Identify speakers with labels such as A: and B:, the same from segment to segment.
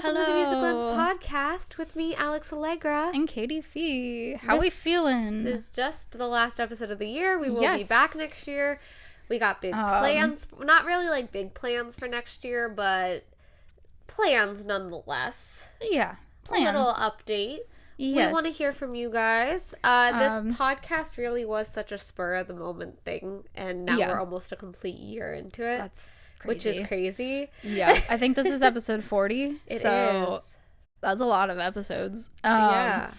A: welcome to the Music Lens podcast with me, Alex Allegra.
B: And Katie Fee. How we feeling?
A: This is just the last episode of the year. We will be back next year. We got big plans. Not really like big plans for next year, but plans nonetheless.
B: Yeah, plans.
A: A little update.
B: Yes.
A: We want to hear from you guys. This podcast really was such a spur of the moment thing, and now we're almost a complete year into it.
B: That's crazy.
A: Which is crazy.
B: Yeah, I think this is episode 40.
A: It
B: so
A: is.
B: That's a lot of episodes.
A: Yeah.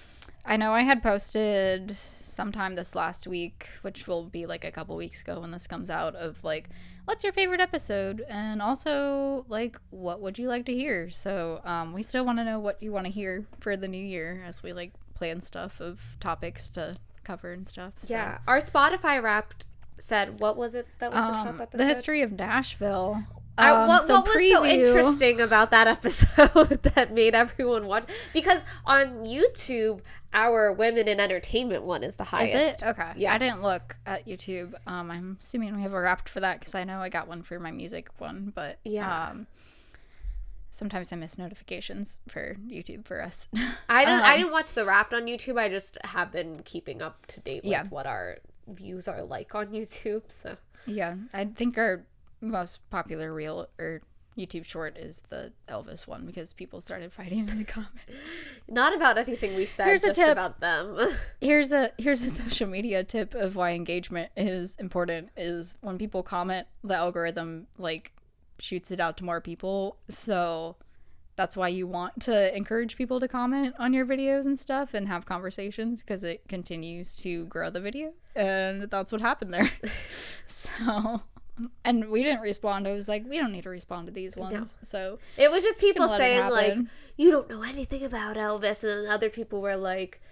B: I know I had posted sometime this last week, which will be like a couple weeks ago when this comes out, of like, what's your favorite episode? And also, like, what would you like to hear? So we still want to know what you want to hear for the new year as we like plan stuff of topics to cover and stuff. So.
A: Yeah. Our Spotify Wrapped said, what was it that was the top episode?
B: The history of Nashville.
A: What was so interesting about that episode that made everyone watch? Because on YouTube, our Women in Entertainment one is the highest.
B: Is it? Okay.
A: Yes.
B: I didn't look at YouTube. I'm assuming we have a Wrapped for that because I know I got one for my music one, but sometimes I miss notifications for YouTube for us.
A: I didn't watch the Wrapped on YouTube. I just have been keeping up to date with what our views are like on YouTube. So
B: yeah, I think our most popular reel or YouTube short is the Elvis one because people started fighting in the comments. Not about anything we said, just about them. Here's a social media tip of why engagement is important is when people comment, the algorithm like shoots it out to more people. So that's why you want to encourage people to comment on your videos and stuff and have conversations because it continues to grow the video. And that's what happened there. So... And we didn't respond. I was like, we don't need to respond to these ones. No. So
A: it was just people saying like, you don't know anything about Elvis, and then other people were like,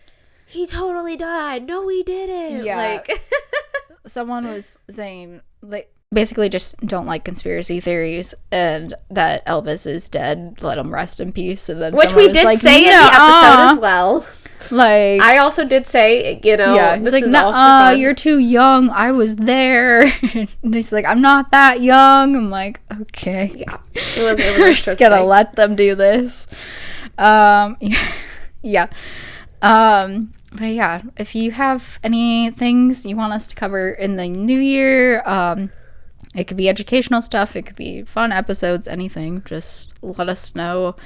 A: he totally died. No, he didn't.
B: Yeah.
A: Like
B: someone was saying like basically just don't like conspiracy theories and that Elvis is dead. Let him rest in peace. And then
A: which we did like, say in the episode as well.
B: Like
A: I also did say, you know,
B: yeah, he's like, no, you're too young. I was there. And he's like, I'm not that young. I'm like, okay,
A: yeah, it was
B: we're just gonna let them do this. Yeah. But yeah, if you have any things you want us to cover in the new year, it could be educational stuff, it could be fun episodes, anything. Just let us know.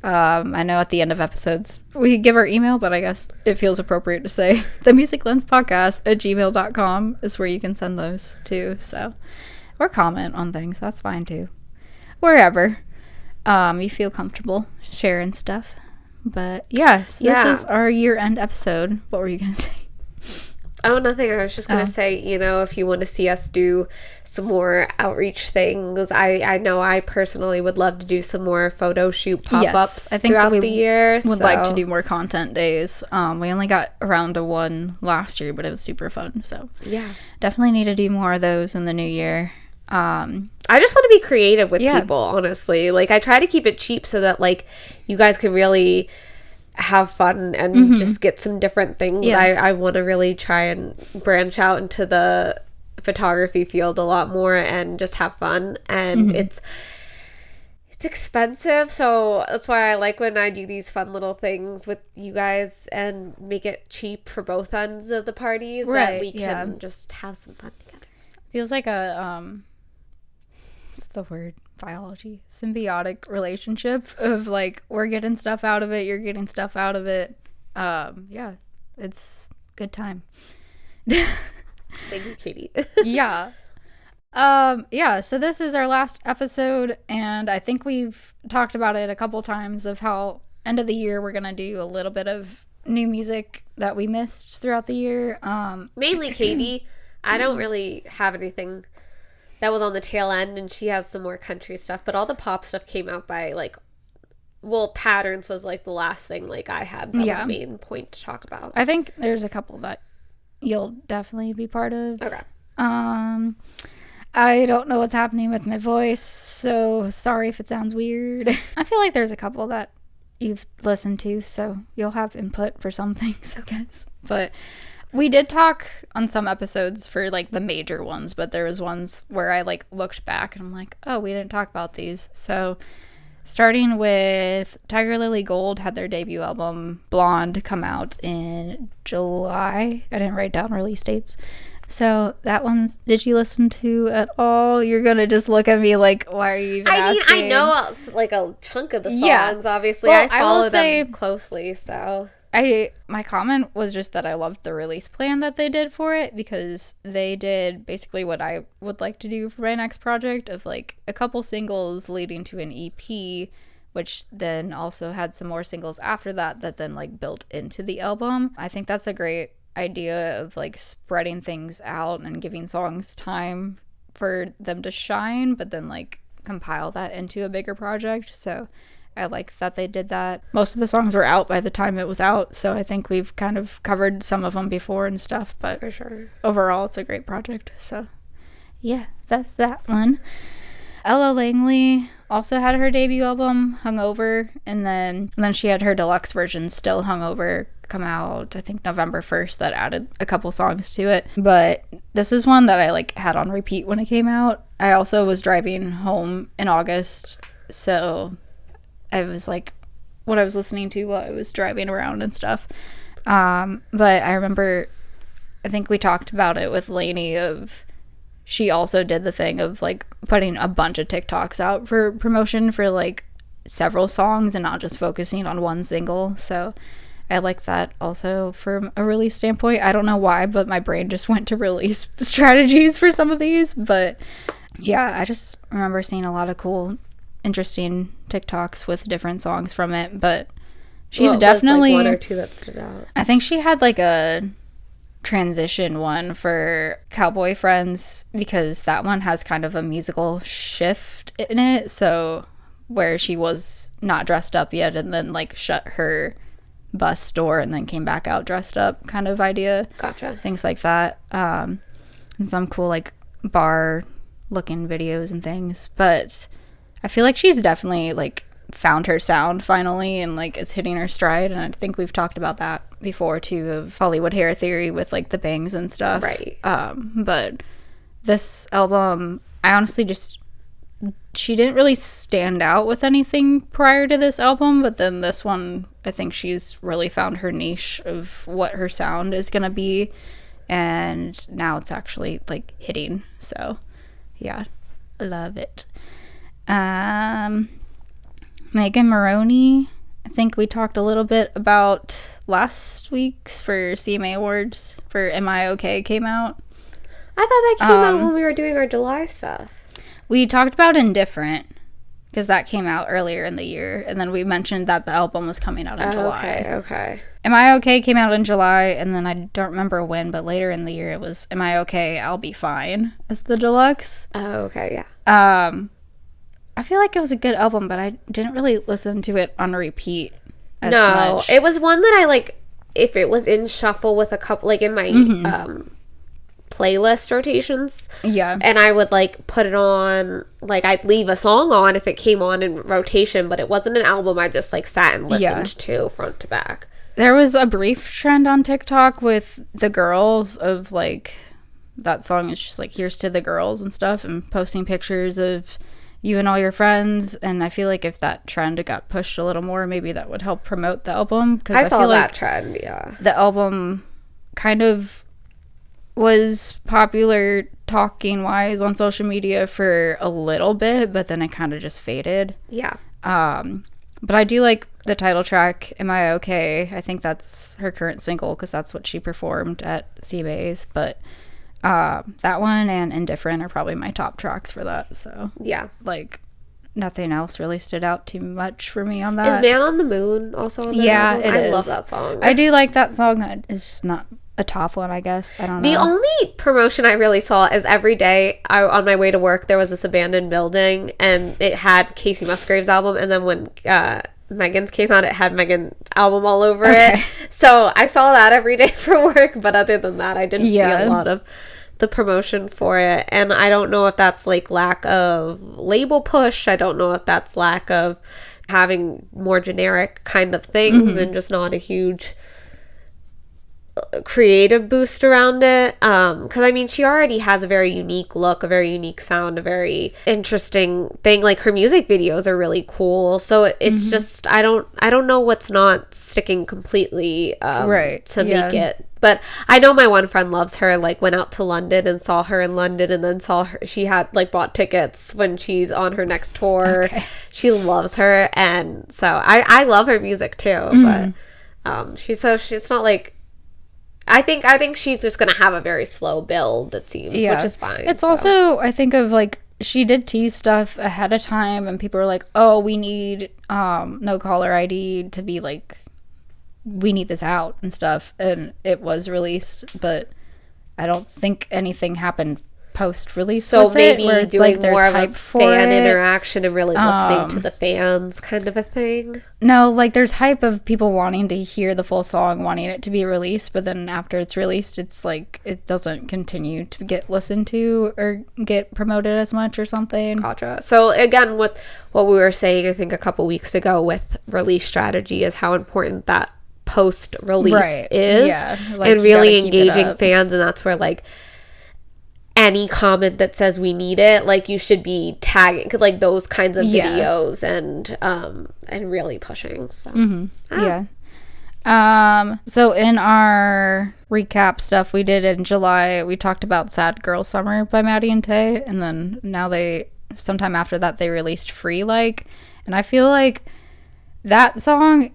B: I know at the end of episodes we give our email, but I guess it feels appropriate to say the musiclenspodcast@gmail.com is where you can send those to. So, or comment on things, that's fine too. Wherever you feel comfortable sharing stuff. But yes, this is our year-end episode. What were you gonna say?
A: Oh, nothing. I was just gonna say, you know, if you want to see us do some more outreach things, I know I personally would love to do some more photo shoot pop-ups throughout the year.
B: Would like to do more content days. We only got around to one last year, but it was super fun. So
A: yeah,
B: definitely need to do more of those in the new year.
A: I just want to be creative with people, honestly. Like I try to keep it cheap so that like you guys can really have fun and just get some different things. I want to really try and branch out into the photography field a lot more and just have fun, and it's expensive, so that's why I like when I do these fun little things with you guys and make it cheap for both ends of the parties, that we can just have some fun together. So.
B: Feels like a what's the word? Biology, symbiotic relationship of like we're getting stuff out of it, you're getting stuff out of it. Yeah, it's good time.
A: Thank you, Katie.
B: Yeah. So this is our last episode, and I think we've talked about it a couple times of how end of the year we're gonna do a little bit of new music that we missed throughout the year.
A: Mainly Katie. I don't really have anything that was on the tail end, and she has some more country stuff, but all the pop stuff came out by like, well, Patterns was like the last thing like I had that was the main point to talk about.
B: I think there's a couple that you'll definitely be part of.
A: Okay.
B: I don't know what's happening with my voice, so sorry if it sounds weird. I feel like there's a couple that you've listened to, so you'll have input for some things, I guess. But we did talk on some episodes for like the major ones, but there was ones where I like looked back and I'm like, oh, we didn't talk about these. So Starting with Tiger Lily Gold had their debut album Blonde come out in July. I didn't write down release dates. So that one's, did you listen to at all? You're going to just look at me like, why are you even asking?
A: I know like a chunk of the songs, obviously. Well, I follow them closely, so.
B: My comment was just that I loved the release plan that they did for it, because they did basically what I would like to do for my next project, of like a couple singles leading to an EP, which then also had some more singles after that then like built into the album. I think that's a great idea of like spreading things out and giving songs time for them to shine, but then like compile that into a bigger project. So I like that they did that. Most of the songs were out by the time it was out, so I think we've kind of covered some of them before and stuff, but
A: for sure,
B: overall it's a great project. So yeah, that's that one. Ella Langley also had her debut album Hungover, and then she had her deluxe version Still Hungover come out, I think November 1st, that added a couple songs to it. But this is one that I like had on repeat when it came out. I also was driving home in August, so I was like what I was listening to while I was driving around and stuff. But I remember, I think we talked about it with Lainey, of she also did the thing of like putting a bunch of TikToks out for promotion for like several songs and not just focusing on one single. So I like that also from a release standpoint. I don't know why, but my brain just went to release strategies for some of these. But yeah, I just remember seeing a lot of cool, interesting TikToks with different songs from it. But she's definitely
A: one or two that stood out.
B: I think she had like a transition one for Cowboy Friends, because that one has kind of a musical shift in it. So where she was not dressed up yet and then like shut her bus door and then came back out dressed up kind of idea.
A: Gotcha.
B: Things like that. And some cool like bar looking videos and things. But I feel like she's definitely like found her sound finally and like is hitting her stride. And I think we've talked about that before too, of Hollywood Hair Theory with like the bangs and stuff.
A: Right.
B: But this album, I honestly just, she didn't really stand out with anything prior to this album, but then this one, I think she's really found her niche of what her sound is gonna be, and now it's actually like hitting. So yeah, love it. Megan Moroney, I think we talked a little bit about last week's for CMA Awards for Am I Okay came out.
A: I thought that came out when we were doing our July stuff.
B: We talked about Indifferent, because that came out earlier in the year, and then we mentioned that the album was coming out in July.
A: Okay.
B: Am I Okay came out in July, and then I don't remember when, but later in the year it was Am I Okay, I'll Be Fine as the deluxe.
A: Oh, okay, yeah.
B: I feel like it was a good album, but I didn't really listen to it on repeat as much.
A: It was one that I like, if it was in shuffle with a couple, like in my playlist rotations.
B: Yeah.
A: And I would like put it on, like I'd leave a song on if it came on in rotation, but it wasn't an album I just like sat and listened to front to back.
B: There was a brief trend on TikTok with the girls of like, that song is just like, here's to the girls and stuff, and posting pictures of you and all your friends. And I feel like if that trend got pushed a little more, maybe that would help promote the album. Because I
A: saw
B: feel
A: that
B: like
A: trend, yeah.
B: The album kind of was popular talking wise on social media for a little bit, but then it kind of just faded.
A: Yeah.
B: But I do like the title track, Am I Okay? I think that's her current single, because that's what she performed at CMAs. But that one and Indifferent are probably my top tracks for that. So
A: yeah,
B: like nothing else really stood out too much for me on that.
A: Is Man on the Moon also on that album? I love that song.
B: I do like that song. It's just not a top one, I guess. I don't know.
A: The only promotion I really saw is every day on my way to work, there was this abandoned building and it had Casey Musgrave's album, and then when Megan's came out, it had Megan's album all over it. So I saw that every day for work, but other than that, I didn't see a lot of the promotion for it. And I don't know if that's like lack of label push. I don't know if that's lack of having more generic kind of things and just not a huge creative boost around it. Because I mean, she already has a very unique look, a very unique sound, a very interesting thing. Like her music videos are really cool. So it's just I don't know what's not sticking completely to make it. But I know my one friend loves her, like went out to London and saw her in London, and then saw her, she had like bought tickets when she's on her next tour. Okay. She loves her, and so I love her music too. But it's not like, I think she's just gonna have a very slow build, it seems, which is fine.
B: It's also, I think of like, she did tease stuff ahead of time, and people were like, oh, we need No Caller ID to be like, we need this out and stuff, and it was released, but I don't think anything happened post-release.
A: So with maybe it, doing like more of a fan interaction and really listening to the fans, kind of a thing.
B: No, like there's hype of people wanting to hear the full song, wanting it to be released, but then after it's released, it's like it doesn't continue to get listened to or get promoted as much or something.
A: Gotcha. So again, with what we were saying, I think a couple weeks ago with release strategy is how important that post-release is, like, and really engaging fans, and that's where like any comment that says we need it, like you should be tagging like those kinds of videos and really pushing. So
B: so in our recap stuff we did in July, we talked about Sad Girl Summer by Maddie and Tay, and then now sometime after that they released Free Like, and I feel like that song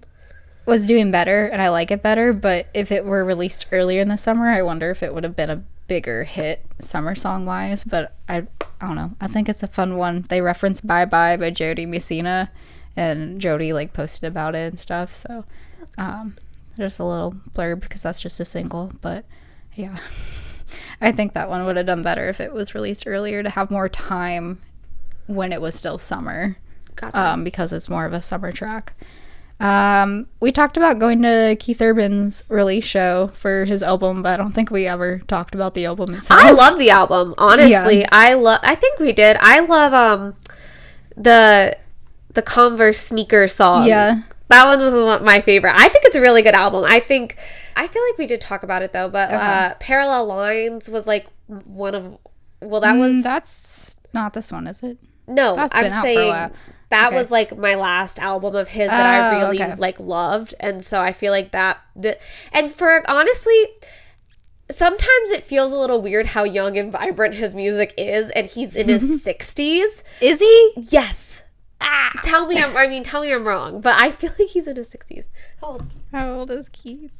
B: was doing better and I like it better, but if it were released earlier in the summer, I wonder if it would have been a bigger hit summer song wise. But I don't know, I think it's a fun one. They reference Bye Bye by Jody Messina, and Jody like posted about it and stuff, so just a little blurb because that's just a single. But yeah, I think that one would have done better if it was released earlier to have more time when it was still summer. Gotcha. Because it's more of a summer track. We talked about going to Keith Urban's release show for his album, but I don't think we ever talked about the album itself.
A: I love the album, honestly. Yeah. I think we did. I love the Converse sneaker song. Yeah, that one was my favorite. I think it's a really good album. I feel like we did talk about it though, but Parallel Lines was like one of,
B: that's not this one, is it?
A: No, I'm saying that was like my last album of his that I really like loved, and so I feel like and for honestly, sometimes it feels a little weird how young and vibrant his music is, and he's in his 60s.
B: Is he?
A: Yes. Tell me I'm wrong, but I feel like he's in his 60s.
B: How old is Keith?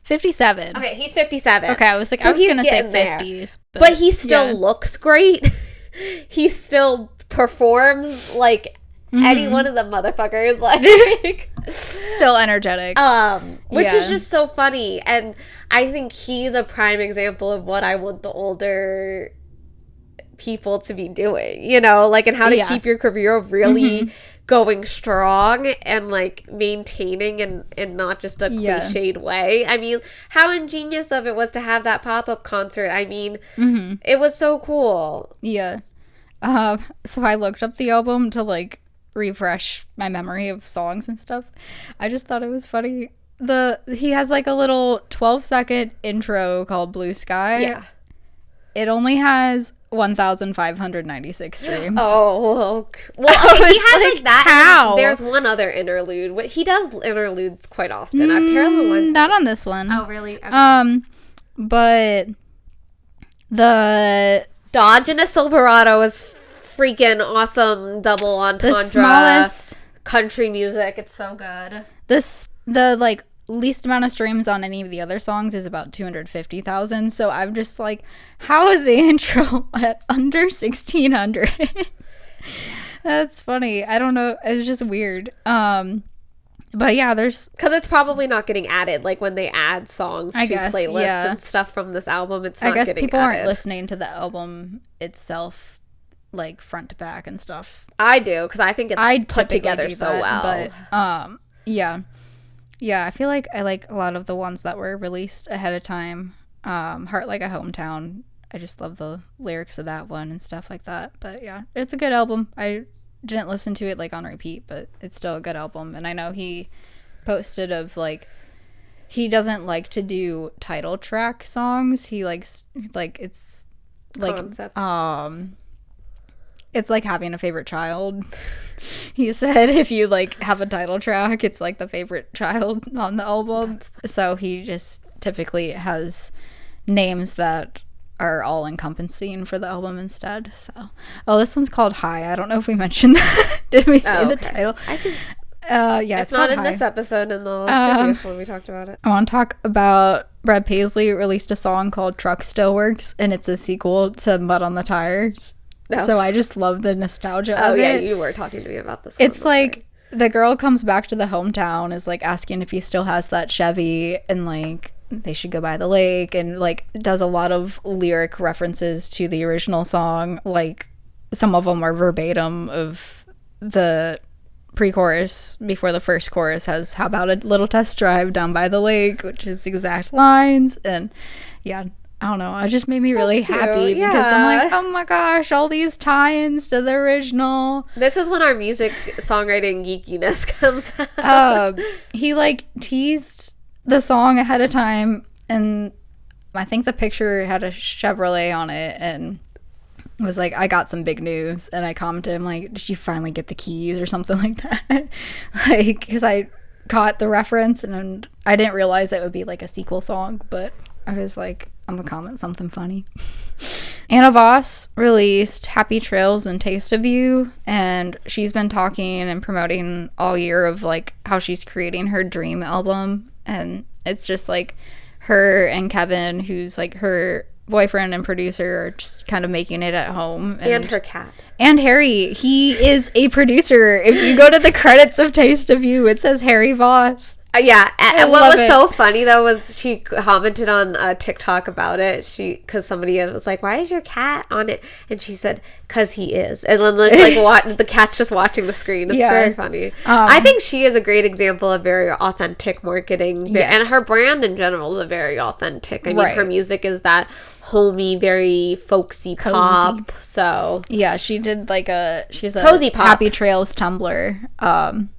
B: 57.
A: Okay, he's 57.
B: Okay, I was gonna say 50s,
A: but he still looks great. He still performs like any one of the motherfuckers, like
B: still energetic,
A: which is just so funny. And I think he's a prime example of what I want the older people to be doing, you know, like, and how to keep your career really going strong and like maintaining and not just a cliched way. I mean, how ingenious of it was to have that pop-up concert. I mean, it was so cool.
B: So I looked up the album to like refresh my memory of songs and stuff. I just thought it was funny. He has like a little 12-second intro called Blue Sky. Yeah. It only has 1,596 streams.
A: Oh, well, okay, he has like that. How? There's one other interlude. He does interludes quite often. Parallel Lines.
B: Not on this one.
A: Oh, really? Okay.
B: But the
A: Dodge in a Silverado is freaking awesome. Double entendre. The smallest country music. It's so good.
B: The like least amount of streams on any of the other songs is about 250,000. So I'm just like, how is the intro at under 1,600? That's funny. I don't know. It's just weird. But yeah, because
A: it's probably not getting added. Like when they add songs to playlists and stuff from this album, it's not getting added. I guess people aren't
B: listening to the album itself, like front to back and stuff.
A: I do, because I think it's put together so well.
B: But yeah, I feel like I like a lot of the ones that were released ahead of time. Heart Like a Hometown. I just love the lyrics of that one and stuff like that. But yeah, it's a good album. I didn't listen to it like on repeat, but it's still a good album. And I know he posted of like he doesn't like to do title track songs. He likes, like, it's like concepts. It's like having a favorite child. He said if you like have a title track, it's like the favorite child on the album. So he just typically has names that are all encompassing for the album instead. So, this one's called High. I don't know if we mentioned that. Did we say the title?
A: I think
B: yeah,
A: it's not in this episode. In the previous one we talked about it.
B: I want to talk about Brad Paisley released a song called Truck Still Works, and it's a sequel to Mud on the Tires. No. So I just love the nostalgia of it.
A: Oh yeah, you were talking to me about this.
B: It's like the girl comes back to the hometown, is like asking if he still has that Chevy, and like they should go by the lake, and like does a lot of lyric references to the original song. Like some of them are verbatim of the pre-chorus before the first chorus has "How about a little test drive down by the lake," which is exact lines. And yeah, I don't know, it just made me really happy because I'm like, oh my gosh, all these tie-ins to the original.
A: This is when our music songwriting geekiness comes out.
B: He like teased the song ahead of time, and I think the picture had a Chevrolet on it, and was like, I got some big news. And I commented, I'm like, did you finally get the keys or something like that? Like, because I caught the reference, and I didn't realize it would be like a sequel song, but I was like, I'm gonna comment something funny. Anna Voss released Happy Trails and Taste of You, and she's been talking and promoting all year of like how she's creating her dream album. And it's just like her and Kevin, who's like her boyfriend and producer, are just kind of making it at home.
A: And her cat.
B: And Harry. He is a producer. If you go to the credits of Taste of You, it says Harry Voss.
A: Yeah, and what was so funny though was she commented on TikTok about it. Because somebody was like, "Why is your cat on it?" And she said, "Cause he is." And then there's like the cat's just watching the screen. It's very funny. I think she is a great example of very authentic marketing, and her brand in general is very authentic. I mean, her music is that homey, very folksy pop. So
B: yeah, she did like she's a
A: cozy pop.
B: Happy Trails Tumblr,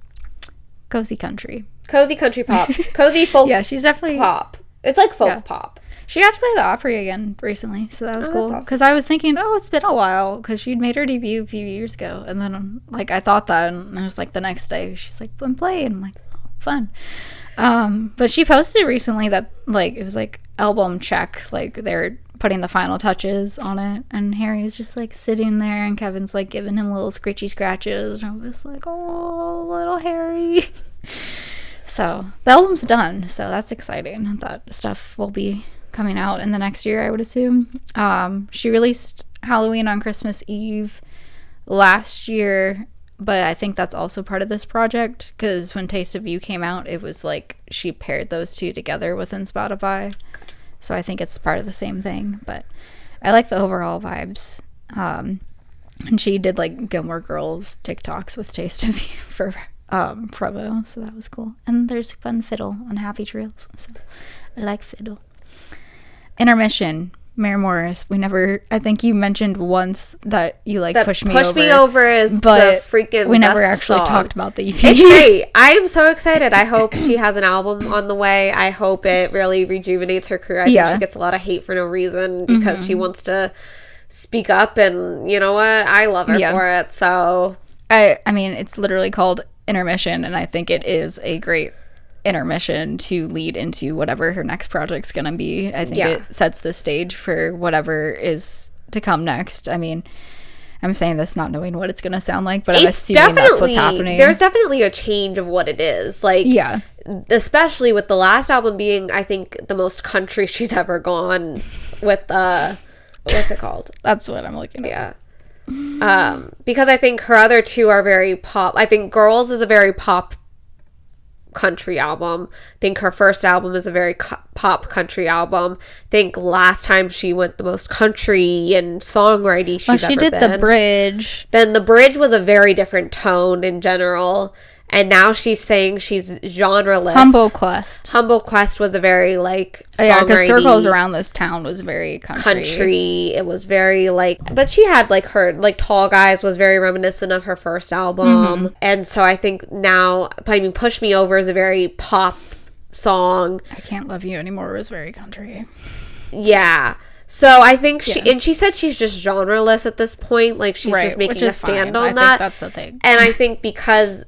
B: cozy country.
A: Cozy country pop. Cozy folk.
B: Yeah, she's definitely
A: pop. It's like folk pop.
B: She got to play the Opry again recently, so that was cool. Because I was thinking, it's been a while, because she'd made her debut a few years ago, and then like I thought that, and I was like the next day she's like, I'm playing. I'm like, oh, fun. But she posted recently that like it was like album check, like they're putting the final touches on it, and Harry was just like sitting there, and Kevin's like giving him little scritchy scratches, and I was like, oh, little Harry. So the album's done, so that's exciting. That stuff will be coming out in the next year, I would assume. She released Halloween on Christmas Eve last year, but I think that's also part of this project, because when Taste of You came out, it was like she paired those two together within Spotify. So I think it's part of the same thing, but I like the overall vibes. And she did like Gilmore Girls TikToks with Taste of You for promo, so that was cool. And there's fun fiddle on Happy Trails, so I like fiddle. Intermission. Mary Morris. I think you mentioned once that you like Push Me Over.
A: Push Me Over is the freaking
B: we never actually
A: song.
B: Talked about the EP.
A: It's great. I am so excited. I hope she has an album on the way. I hope it really rejuvenates her career. I think she gets a lot of hate for no reason because she wants to speak up, and you know what? I love her for it. So
B: I mean, it's literally called Intermission, and I think it is a great intermission to lead into whatever her next project's gonna be. I think it sets the stage for whatever is to come next. I mean, I'm saying this not knowing what it's gonna sound like, but I'm assuming that's what's happening.
A: There's definitely a change of what it is. Like, especially with the last album being, I think, the most country she's ever gone with what's it called?
B: That's what I'm looking at.
A: Because I think her other two are very pop. I think Girls is a very pop country album. I think her first album is a very pop country album. I think last time she went the most country and songwriting she's ever been.
B: She did The Bridge.
A: Then The Bridge was a very different tone in general. And now she's saying she's genreless.
B: Humble Quest.
A: Humble Quest was a very, like,
B: because Circles Around This Town was very country.
A: It was very, like... But she had, like, her... Like, Tall Guys was very reminiscent of her first album. And so I think now... I mean, Push Me Over is a very pop song.
B: I Can't Love You Anymore was very country.
A: Yeah. So I think she said she's just genreless at this point. Like, she's just making a stand on that.
B: I think that's the thing.
A: And I think because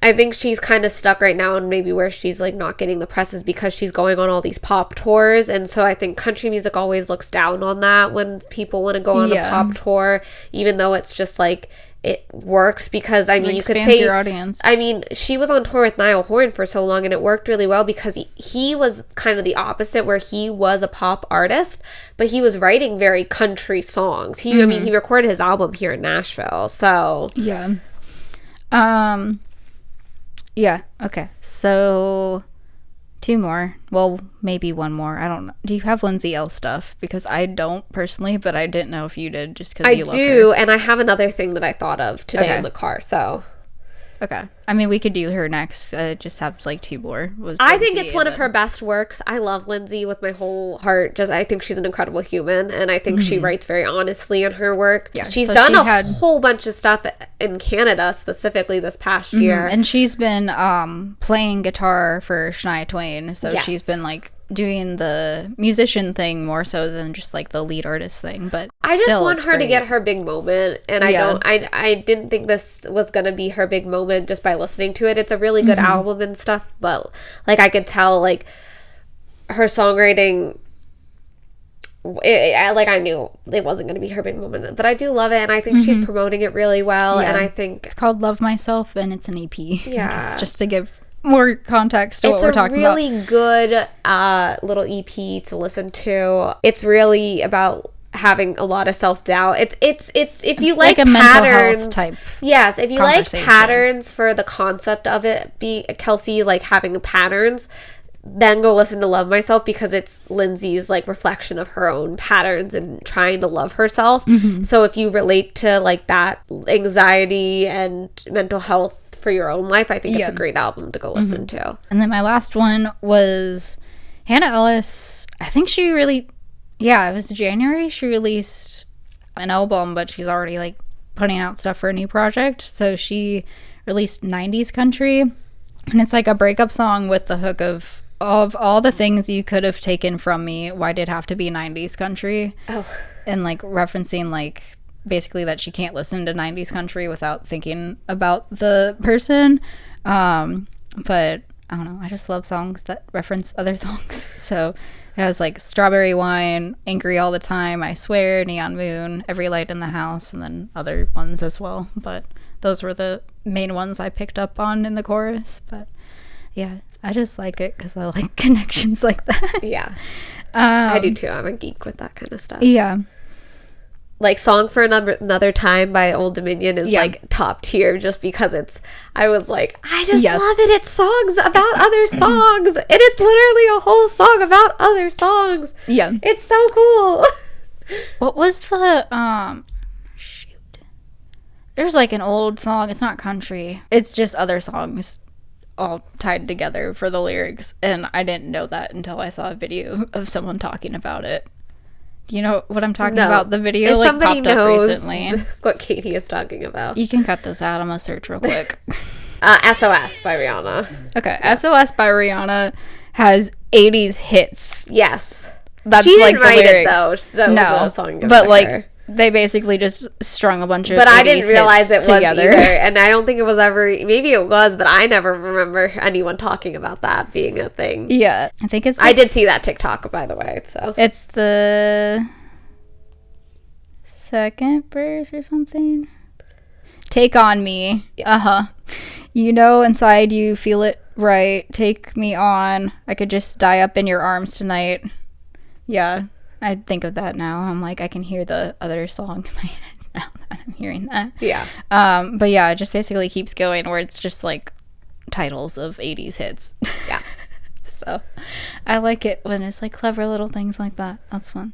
A: I think she's kind of stuck right now, and maybe where she's like not getting the press is because she's going on all these pop tours. And so I think country music always looks down on that when people want to go on a pop tour, even though it's just like, it works because, I mean, you could say
B: your audience.
A: I mean, she was on tour with Niall Horan for so long, and it worked really well because he was kind of the opposite, where he was a pop artist, but he was writing very country songs. I mean, he recorded his album here in Nashville, so
B: yeah. Yeah, okay. So 2 more. Well, maybe 1 more. I don't know. Do you have Lindsay Ell stuff? Because I don't personally, but I didn't know if you did just because you love her. I do,
A: and I have another thing that I thought of today in the car, so.
B: Okay. I mean, we could do her next. Just have like 2 more.
A: I think it's one of her best works. I love Lindsay with my whole heart. I think she's an incredible human, and I think she writes very honestly in her work. Yeah, she's done a whole bunch of stuff in Canada specifically this past year.
B: And she's been playing guitar for Shania Twain, so she's been like doing the musician thing more so than just like the lead artist thing. But
A: I just want her to get her big moment, and I didn't think this was gonna be her big moment just by listening to it. It's a really good album and stuff, but like I could tell like her songwriting, I knew it wasn't going to be her big moment, but I do love it, and I think she's promoting it really well. And I think
B: it's called Love Myself, and it's an EP. Yeah, just to give more context to what we're talking about.
A: It's a really good little EP to listen to. It's really about having a lot of self-doubt. It's if you like
B: a
A: patterns,
B: mental health type.
A: Yes, if you like patterns for the concept of it, Kelsey like having patterns, then go listen to Love Myself, because it's Lindsay's like reflection of her own patterns and trying to love herself. So if you relate to like that anxiety and mental health for your own life, I think it's a great album to go listen to.
B: And then my last one was Hannah Ellis. I think she really, it was January she released an album, but she's already like putting out stuff for a new project. So she released 90s Country, and it's like a breakup song with the hook of all the things you could have taken from me, why did it have to be 90s country? And like referencing like basically that she can't listen to 90s country without thinking about the person. But I don't know, I just love songs that reference other songs. So it has like Strawberry Wine, Angry All the Time, I Swear, Neon Moon, Every Light in the House, and then other ones as well. But those were the main ones I picked up on in the chorus. But yeah, I just like it because I like connections like that.
A: Yeah, I do too. I'm a geek with that kind of stuff.
B: Yeah.
A: Like Song for Another Time by Old Dominion is like top tier, just because I was like, I just love it. It's songs about other songs. And it's literally a whole song about other songs.
B: Yeah.
A: It's so cool.
B: What was the, there's like an old song. It's not country. It's just other songs all tied together for the lyrics. And I didn't know that until I saw a video of someone talking about it. Do you know what I'm talking about? The video
A: like popped up
B: recently.
A: What Katie is talking about.
B: You can cut this out. I'm gonna search real quick.
A: SOS by Rihanna.
B: Okay, yes. SOS by Rihanna has 80s hits.
A: Yes,
B: that's
A: she
B: like
A: didn't write it though. That was a song
B: but like her. They basically just strung a bunch of.
A: But I didn't realize it was together. Either, and I don't think it was ever. Maybe it was, but I never remember anyone talking about that being a thing.
B: Yeah, I think it's.
A: I did see that TikTok, by the way. So
B: it's the second verse or something. Take on me. Yeah. You know, inside you feel it right. Take me on. I could just die up in your arms tonight. Yeah. I think of that now. I'm like, I can hear the other song in my head now that I'm hearing that.
A: Yeah.
B: But yeah, it just basically keeps going where it's just like titles of 80s hits.
A: Yeah.
B: So I like it when it's like clever little things like that. That's fun.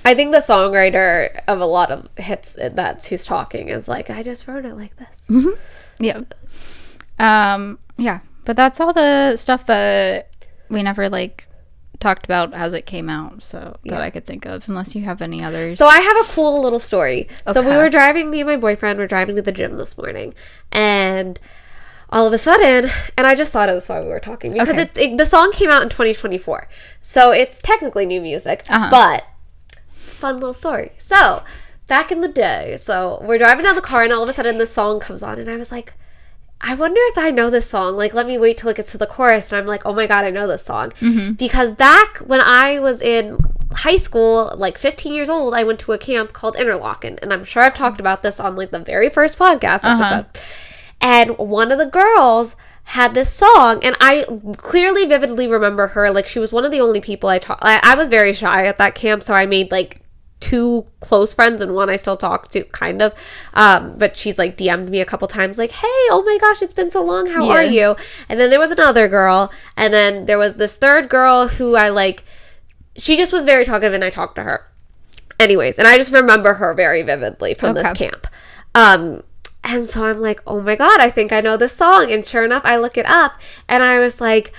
A: I think the songwriter of a lot of hits that's who's talking is like, I just wrote it like this.
B: Mm-hmm. Yeah. Yeah. But that's all the stuff that we never like talked about as it came out, so that I could think of, unless you have any others.
A: So I have a cool little story. Okay. So me and my boyfriend were driving to the gym this morning, and all of a sudden, and I just thought of this while we were talking, because the song came out in 2024, so it's technically new music, but it's a fun little story. So back in the day, so we're driving down the car, and all of a sudden this song comes on, and I was like, I wonder if I know this song. Like, let me wait till it gets to the chorus. And I'm like, oh my God, I know this song. Because back when I was in high school, like 15 years old, I went to a camp called Interlochen. And I'm sure I've talked about this on like the very first podcast episode. And one of the girls had this song, and I clearly, vividly remember her. Like, she was one of the only people I was very shy at that camp, so I made like 2 close friends and one I still talk to, kind of, but she's like DM'd me a couple times like, hey, oh my gosh, it's been so long, how are you? And then there was another girl, and then there was this third girl who I like, she just was very talkative, and I talked to her anyways, and I just remember her very vividly from this camp. And so I'm like, oh my God, I think I know this song. And sure enough, I look it up, and I was like,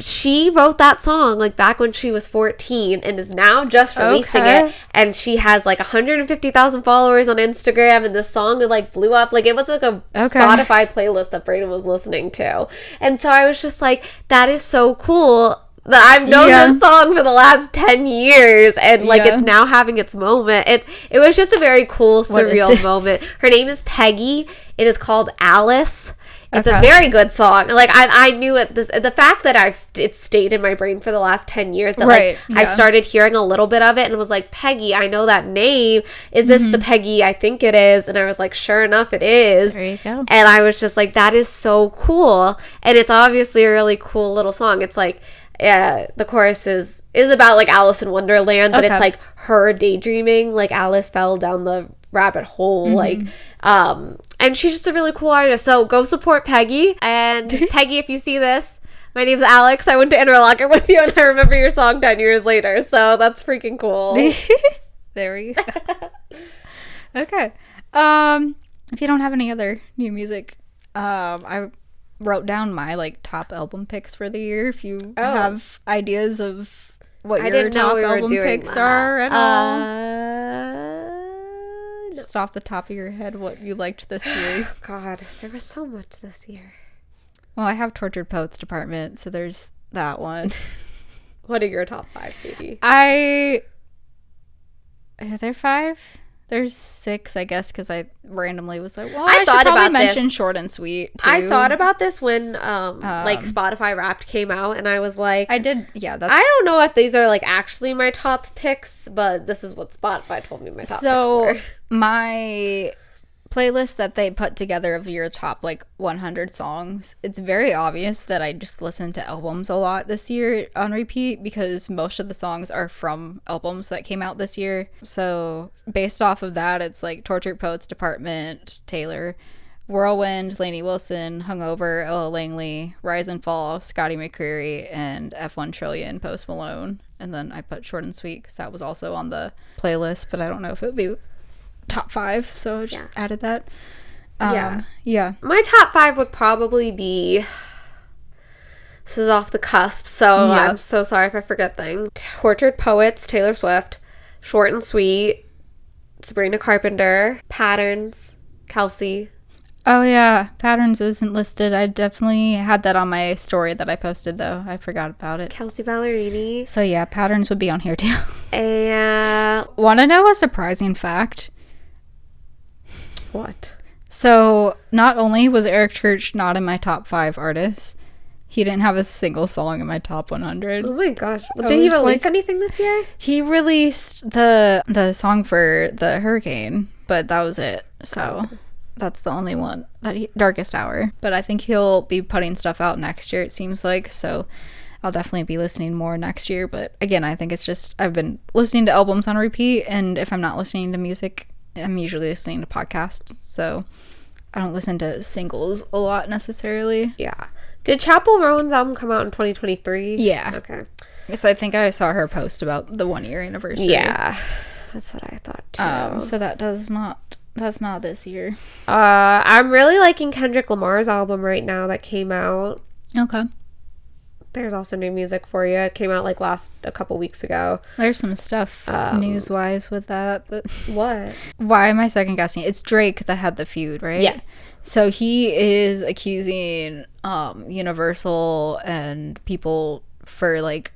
A: she wrote that song like back when she was 14 and is now just releasing it, and she has like 150,000 followers on Instagram, and this song like blew up. Like, it was like a Spotify playlist that Brayden was listening to, and so I was just like, that is so cool that I've known this song for the last 10 years, and like it's now having its moment. It was just a very cool, surreal moment. Her name is Peggy. It is called Alice. It's a very good song. Like, I knew it. The fact that it's stayed in my brain for the last 10 years, that I started hearing a little bit of it and was like, Peggy, I know that name. Is this the Peggy I think it is? And I was like, sure enough, it is.
B: There you go.
A: And I was just like, that is so cool. And it's obviously a really cool little song. It's like, the chorus is about like Alice in Wonderland, but it's like her daydreaming, like Alice fell down the rabbit hole, like, and she's just a really cool artist. So go support Peggy. And Peggy, if you see this, my name's Alex. I went to Interlochen with you, and I remember your song 10 years later. So that's freaking cool.
B: There you go. Okay. If you don't have any other new music, I wrote down my like top album picks for the year. If you have ideas of what your top album picks are at all. Just off the top of your head, what you liked this year.
A: God, there was so much this year.
B: Well, I have Tortured Poets Department, so there's that one.
A: What are your top 5, baby?
B: Are there 5? There's 6, I guess, because I randomly was like, well, I should probably mention Short and Sweet, too.
A: I thought about this when, like, Spotify Wrapped came out, and I was like...
B: I did, yeah, that's...
A: I don't know if these are, like, actually my top picks, but this is what Spotify told me my top picks were.
B: My playlist that they put together of your top, like, 100 songs, it's very obvious that I just listened to albums a lot this year on repeat, because most of the songs are from albums that came out this year. So based off of that, it's like Tortured Poets Department, Taylor, Whirlwind, Lainey Wilson, Hungover, Ella Langley, Rise and Fall, Scotty McCreery, and F1 Trillion, Post Malone. And then I put Short and Sweet because that was also on the playlist, but I don't know if it would be top 5, so I just added that. Yeah. My
A: top 5 would probably be... This is off the cusp, so I'm so sorry if I forget things. Tortured Poets, Taylor Swift. Short and Sweet, Sabrina Carpenter. Patterns, Kelsey.
B: Oh yeah, Patterns isn't listed. I definitely had that on my story that I posted, though. I forgot about it.
A: Kelsey Ballerini.
B: So yeah, Patterns would be on here too.
A: And
B: want to know a surprising fact?
A: What?
B: So not only was Eric Church not in my top 5 artists, he didn't have a single song in my top 100.
A: Oh my gosh. Did he release anything this year?
B: He released the song for the hurricane, but that was it. So that's the only one that Darkest Hour. But I think he'll be putting stuff out next year, it seems like. So I'll definitely be listening more next year. But again, I think it's just I've been listening to albums on repeat, and if I'm not listening to music, I'm usually listening to podcasts. So I don't listen to singles a lot necessarily.
A: Yeah. Did Chappell Roan's album come out in 2023?
B: Yeah.
A: Okay.
B: So I think I saw her post about the 1-year anniversary.
A: Yeah. That's what I thought too.
B: So that's not this year.
A: I'm really liking Kendrick Lamar's album right now that came out.
B: Okay.
A: There's also new music for you. It came out like a couple weeks ago.
B: There's some stuff news-wise with that. But
A: what?
B: Why am I second guessing? It's Drake that had the feud, right?
A: Yes.
B: So he is accusing Universal and people for like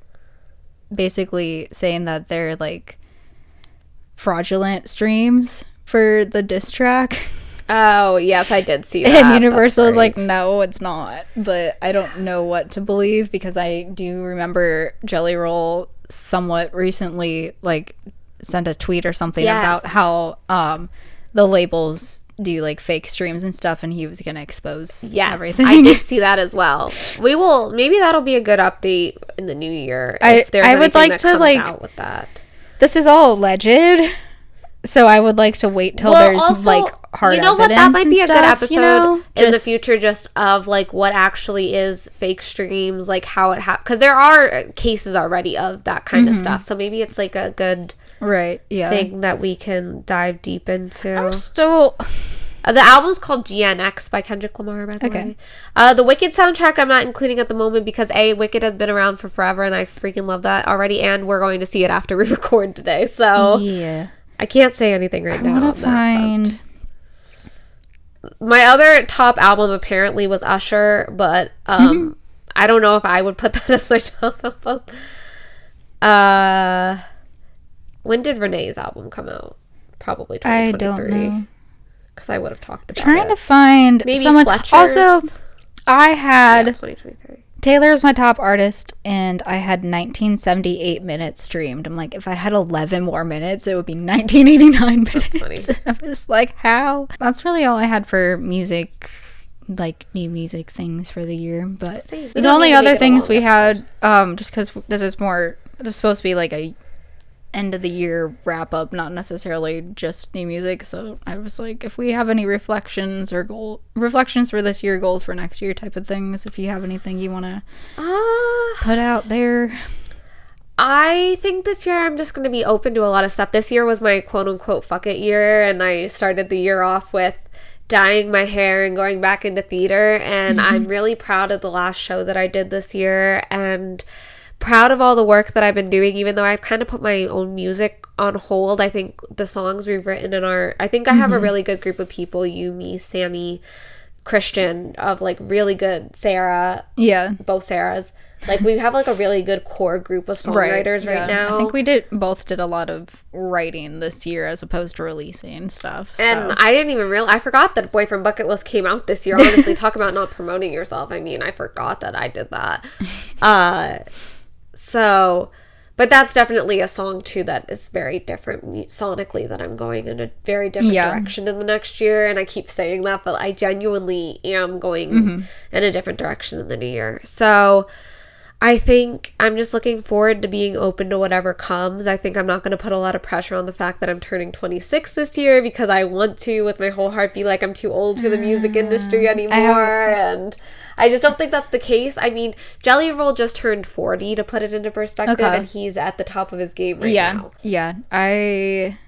B: basically saying that they're like fraudulent streams for the diss track.
A: Oh, yes, I did see that.
B: And Universal is like, no, it's not. But I don't know what to believe, because I do remember Jelly Roll somewhat recently like sent a tweet or something about how the labels do like fake streams and stuff, and he was gonna expose everything.
A: I did see that as well. We will, maybe that'll be a good update in the new year if there's anything would like that to comes like out with that.
B: This is all alleged, so I would like to wait till there's also, like hard evidence. You know what? That might be a good episode
A: in the future, just of like what actually is fake streams, like how it because there are cases already of that kind of stuff. So maybe it's like a good thing that we can dive deep into.
B: I'm still.
A: The album's called GNX by Kendrick Lamar, by the way. The Wicked soundtrack I'm not including at the moment because Wicked has been around for forever and I freaking love that already, and we're going to see it after we record today. So I can't say anything right now. I want to find. My other top album apparently was Usher, but I don't know if I would put that as my top album. When did Renee's album come out? Probably 2023. I don't know. Because I would have talked about it.
B: Trying to find maybe someone. Fletcher's. Also, I had
A: 2023.
B: Taylor's my top artist, and I had 1978 minutes streamed. I'm like, if I had 11 more minutes, it would be 1989 minutes. I was like, how? That's really all I had for music, like new music things for the year. But the only other things we had, just because this is supposed to be like a end of the year wrap up, not necessarily just new music. So I was like, if we have any reflections or reflections for this year, goals for next year type of things, if you have anything you want to put out there.
A: I think this year I'm just going to be open to a lot of stuff. This year was my quote unquote fuck it year, and I started the year off with dyeing my hair and going back into theater, and I'm really proud of the last show that I did this year, and proud of all the work that I've been doing, even though I've kind of put my own music on hold. I think the songs we've written I think I have a really good group of people, you, me, Sammy, Christian, of like really good, Sarah, both Sarahs, like we have like a really good core group of songwriters right now.
B: I think we both did a lot of writing this year as opposed to releasing stuff.
A: And I didn't even realize, I forgot that Boyfriend Bucket List came out this year. Honestly, talk about not promoting yourself. I mean, I forgot that I did that. So, but that's definitely a song too that is very different sonically, that I'm going in a very different direction in the next year. And I keep saying that, but I genuinely am going in a different direction in the new year. So I think I'm just looking forward to being open to whatever comes. I think I'm not going to put a lot of pressure on the fact that I'm turning 26 this year, because I want to, with my whole heart, be like I'm too old for the music industry anymore. And I just don't think that's the case. I mean, Jelly Roll just turned 40, to put it into perspective, and he's at the top of his game right now.
B: Yeah. I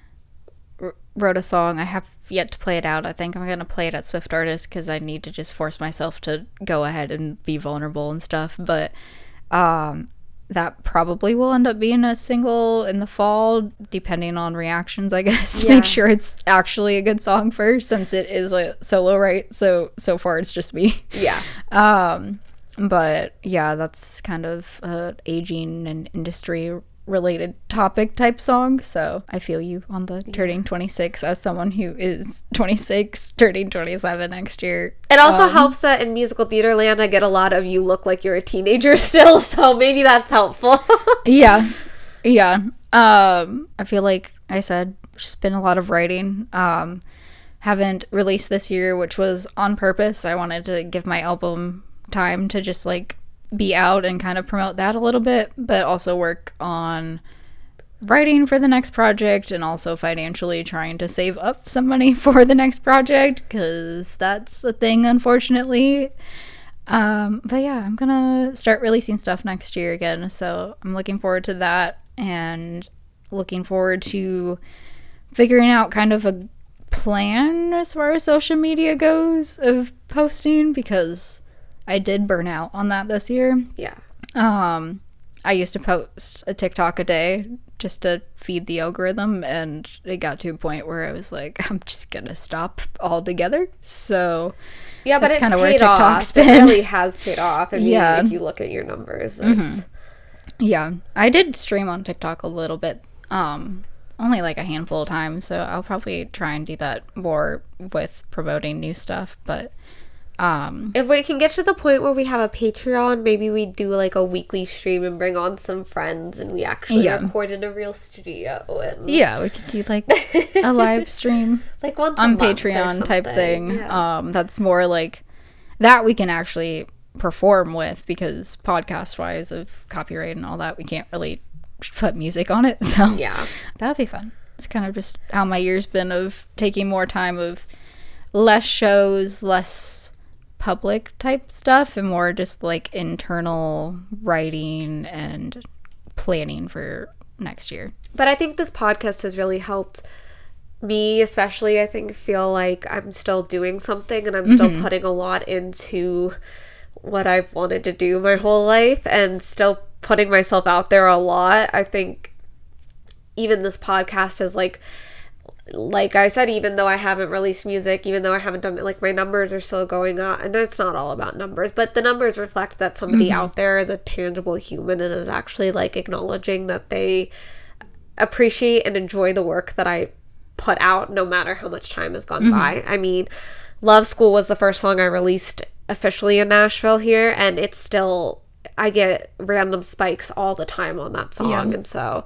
B: wrote a song. I have yet to play it out. I think I'm going to play it at Swift Artist because I need to just force myself to go ahead and be vulnerable and stuff. But that probably will end up being a single in the fall, depending on reactions, I guess. Make sure it's actually a good song first, since it is a solo, right? So far it's just me. But yeah, that's kind of aging and industry related topic type song. So I feel you on the turning 26 as someone who is 26 turning 27 next year.
A: It also helps that in musical theater land I get a lot of you look like you're a teenager still, so maybe that's helpful.
B: yeah I feel like I said just been a lot of writing. Haven't released this year, which was on purpose. I wanted to give my album time to just like be out and kind of promote that a little bit, but also work on writing for the next project, and also financially trying to save up some money for the next project, because that's a thing, unfortunately. But yeah, I'm gonna start releasing stuff next year again, so I'm looking forward to that, and looking forward to figuring out kind of a plan as far as social media goes of posting, because I did burn out on that this year. I used to post a TikTok a day just to feed the algorithm, and it got to a point where I was like, I'm just gonna stop altogether. So
A: yeah, but it's kind of where TikTok's been. It really has paid off. I mean, if you look at your numbers.
B: Yeah, I did stream on TikTok a little bit, only like a handful of times, so I'll probably try and do that more with promoting new stuff. But
A: if we can get to the point where we have a Patreon, maybe we do like a weekly stream and bring on some friends, and we actually record in a real studio. And
B: we could do like a live stream
A: like once
B: on Patreon type thing. That's more like that we can actually perform with, because podcast wise of copyright and all that, we can't really put music on it. So
A: yeah,
B: that'd be fun. It's kind of just how my year's been, of taking more time of less shows, less public type stuff, and more just like internal writing and planning for next year.
A: But I think this podcast has really helped me, especially, I think, feel like I'm still doing something, and I'm still putting a lot into what I've wanted to do my whole life, and still putting myself out there a lot. I think even this podcast is like I said, even though I haven't released music, even though I haven't done it, like, my numbers are still going up, and it's not all about numbers, but the numbers reflect that somebody out there is a tangible human and is actually like acknowledging that they appreciate and enjoy the work that I put out, no matter how much time has gone by. I mean, Love School was the first song I released officially in Nashville here, and it's still, I get random spikes all the time on that song. And so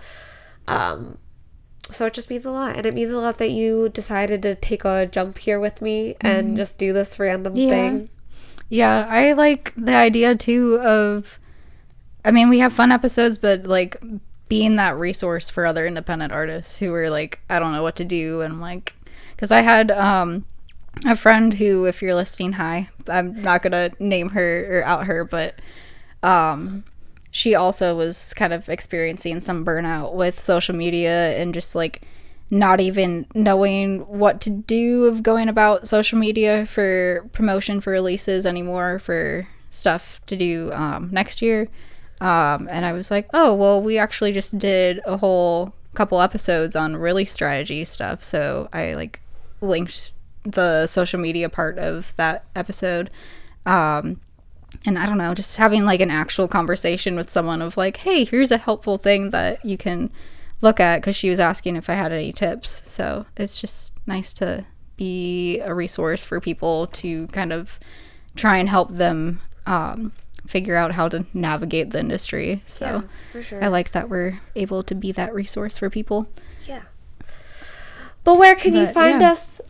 A: it just means a lot, and it means a lot that you decided to take a jump here with me and just do this random thing.
B: Yeah, I like the idea too of, I mean, we have fun episodes, but like being that resource for other independent artists who are like, I don't know what to do. And I'm like, because I had a friend who, if you're listening, hi, I'm not gonna name her or out her, but she also was kind of experiencing some burnout with social media, and just like not even knowing what to do of going about social media for promotion for releases anymore, for stuff to do next year. And I was like, oh, well, we actually just did a whole couple episodes on release strategy stuff. So I like linked the social media part of that episode. And I don't know, just having like an actual conversation with someone of like, hey, here's a helpful thing that you can look at, because she was asking if I had any tips. So it's just nice to be a resource for people to kind of try and help them figure out how to navigate the industry. So
A: yeah, for sure.
B: I like that we're able to be that resource for people.
A: Yeah. But where can you find us?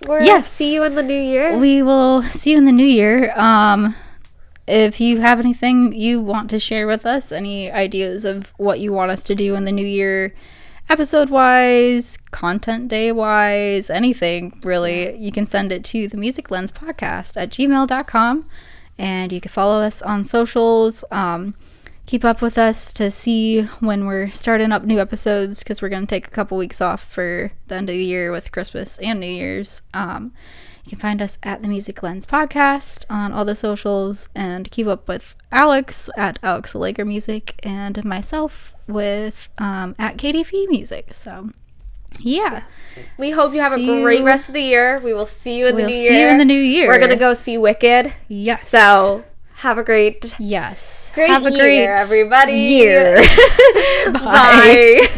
A: See you in the new year.
B: We will see you in the new year. If you have anything you want to share with us, any ideas of what you want us to do in the new year, episode-wise, content day-wise, anything, really, you can send it to the Music Lens Podcast at gmail.com, and you can follow us on socials. Keep up with us to see when we're starting up new episodes, because we're going to take a couple weeks off for the end of the year with Christmas and New Year's. You can find us at the Music Lens Podcast on all the socials, and keep up with Alex at Alex Allegra Music, and myself with at Katie Fee Music. So yeah,
A: we hope you have a great rest of the year. We will see you in the new year.
B: See you in the new year.
A: We're gonna go see Wicked.
B: Yes.
A: So have a great
B: have
A: a great year, everybody.
B: Bye.